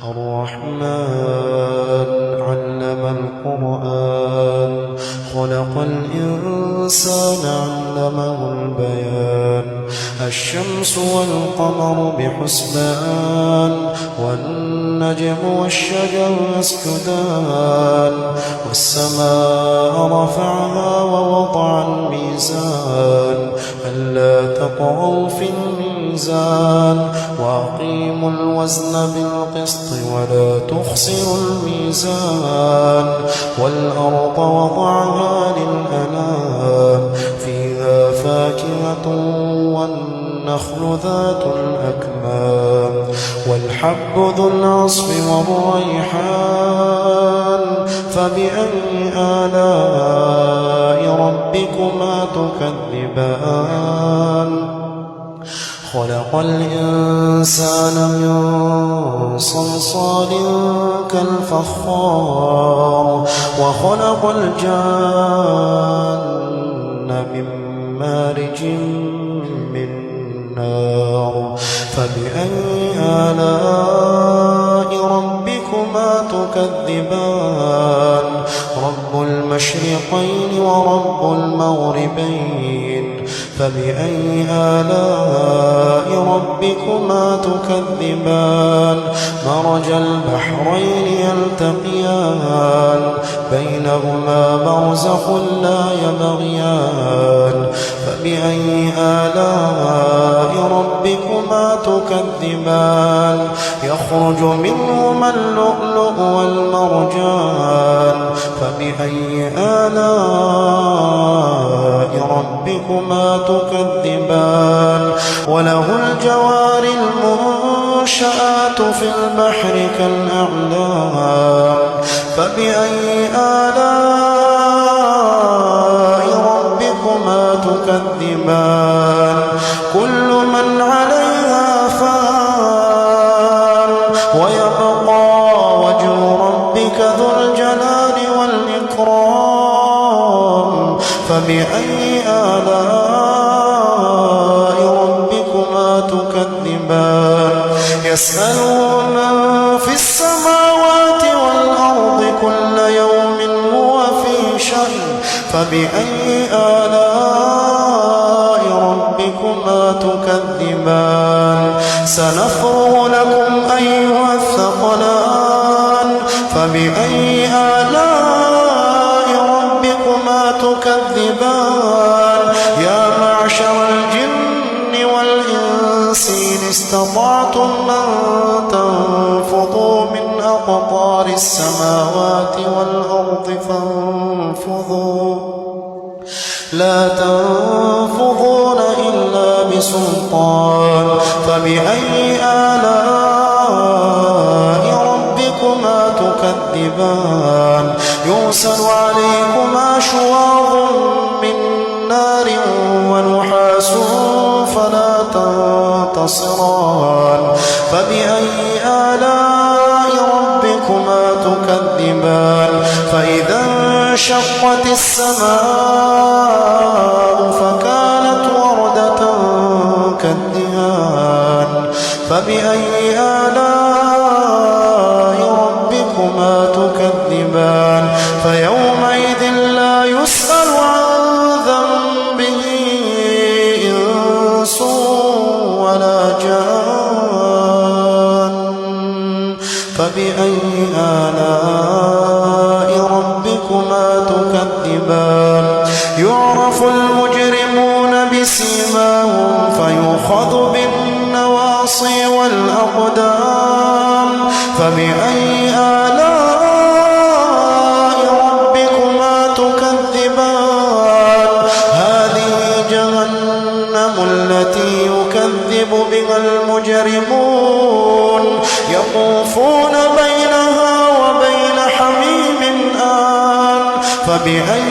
الرحمن علم القرآن خلق الإنسان علمه البيان الشمس والقمر بحسبان والنجم والشجر يسجدان والسماء رفعها ووضع الميزان ألا تطغوا في الميزان وأقيموا الوزن بالقسط ولا تخسروا الميزان والأرض وضعها للأنام فيها فاكهة والنخل ذات الأكمام والحب ذو العصف والريحان فبأي آلاء ربكما تكذبان خلق الإنسان من صلصال كالفخار وخلق الجان من مارج من نار فبأي آلاء ربكما تكذبان رب المشرقين ورب المغربين فبأي آلاء ربكما تكذبان مرج البحرين يلتقيان بينهما برزخ لا يبغيان فبأي آلاء ربكما تكذبان يخرج منهما اللؤلؤ والمرجان فبأي آلاء ربكما تكذبان وله الجوار المنشآت في البحر كالأعلام فبأي آلاء ربكما تكذبان كل من عليها فان ويبقى وجه ربك ذو الجلال والإكرام فبأي آلاء ربكما تكذبان يسأله من في السماوات والأرض كل يوم هو في شأن فبأي آلاء ربكما تكذبان سنفرغ لكم أيها الثقلان فبأي آلاء ربكما تكذبان يا معشر الجن والإنس إن استطعتم أن تنفضوا من أقطار السماوات والأرض فانفضوا لا تنفضون إلا بسلطان فبأي آلاء ربكما تكذبان يرسل عليكما شواظ من نار ونحاس فلا تنتصران فبأي آلاء ربكما تكذبان فإذا انشقت السماء فكانت وردة كالدهان فبأي آلاء ربكما تكذبان فيومئذ لا يسأل عن ذنبه إنس ولا جان فبأي آلاء ربكما تكذبان يعرف المجرمون بسيماهم فيؤخذ بالنواصي والأقدام فبأي آلاء ربكما تكذبان هذه جهنم التي يكذب بها المجرمون يطوفون بينها وبين حميم آن فبأي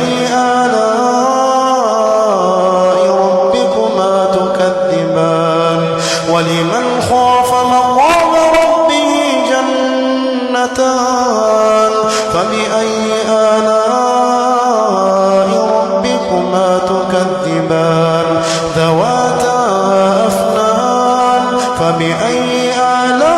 آلاء ربكما تكذبان ولمن خاف مقام ربه جنتان فبأي آلاء ربكما تكذبان ذواتا أفنان فبأي آلاء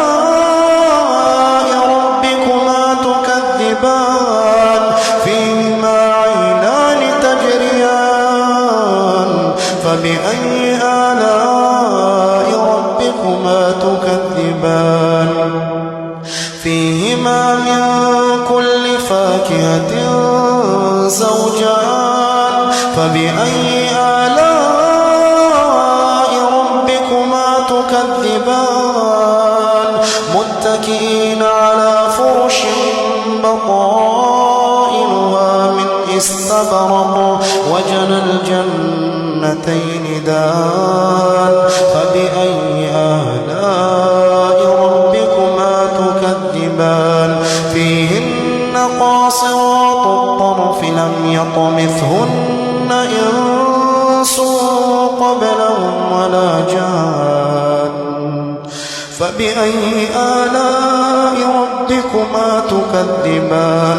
فيهما من كل فاكهة زوجان فبأي آلاء ربكما تكذبان متكئين على فرش بطائنها من استبرق وجنى الجنتين دان فبأي آلاء ربكما تكذبان فيهن قاصرات الطرف لم يطمثهن إنس قبلهم ولا جان فبأي آلاء ربكما تكذبان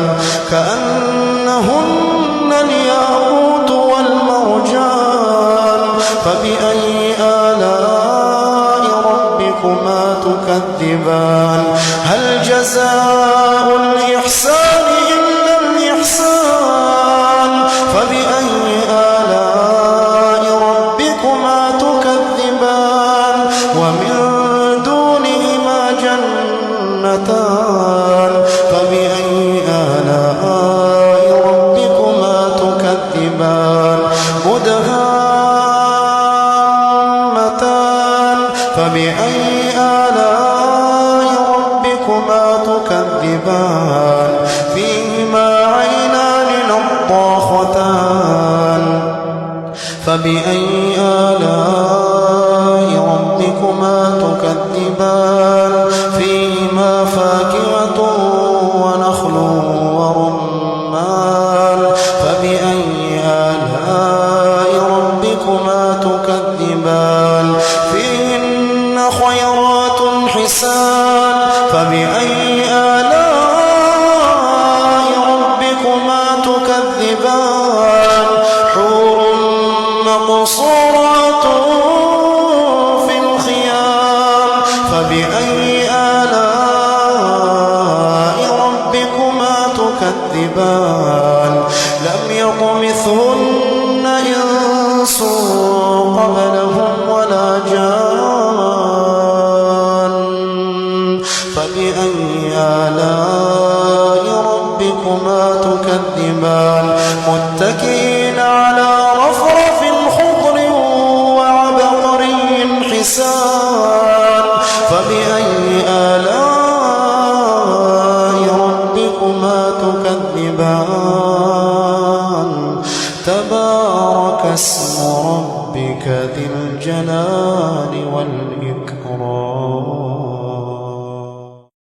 كأنهن الياقوت والمرجان فبأي آلاء ربكما تكذبان هل جزاء الإحسان إلا الإحسان فبأي آلاء ربكما تكذبان ومن دونهما جنتان فبأي آلاء ربكما تكذبان مدهامتان فبأي آلاء ربكما تكذبان فيهما عينان نضاختان فبأي آلاء ربكما تكذبان فيهما فاكهة ونخل ورمان فبأي آلاء ربكما تكذبان فيهن خيرات حسان فبأي آلاء ربكما تكذبان حور مقصورات في الخيام فبأي آلاء ربكما تكذبان لم يطمثهن إنس قبلهم ولا جان فبأي آلاء ربكما تكذبان متكئين على رفرف خضر وعبقري حسان فبأي آلاء ربكما تكذبان تبارك اسم ربك ذي الجلال والإكرام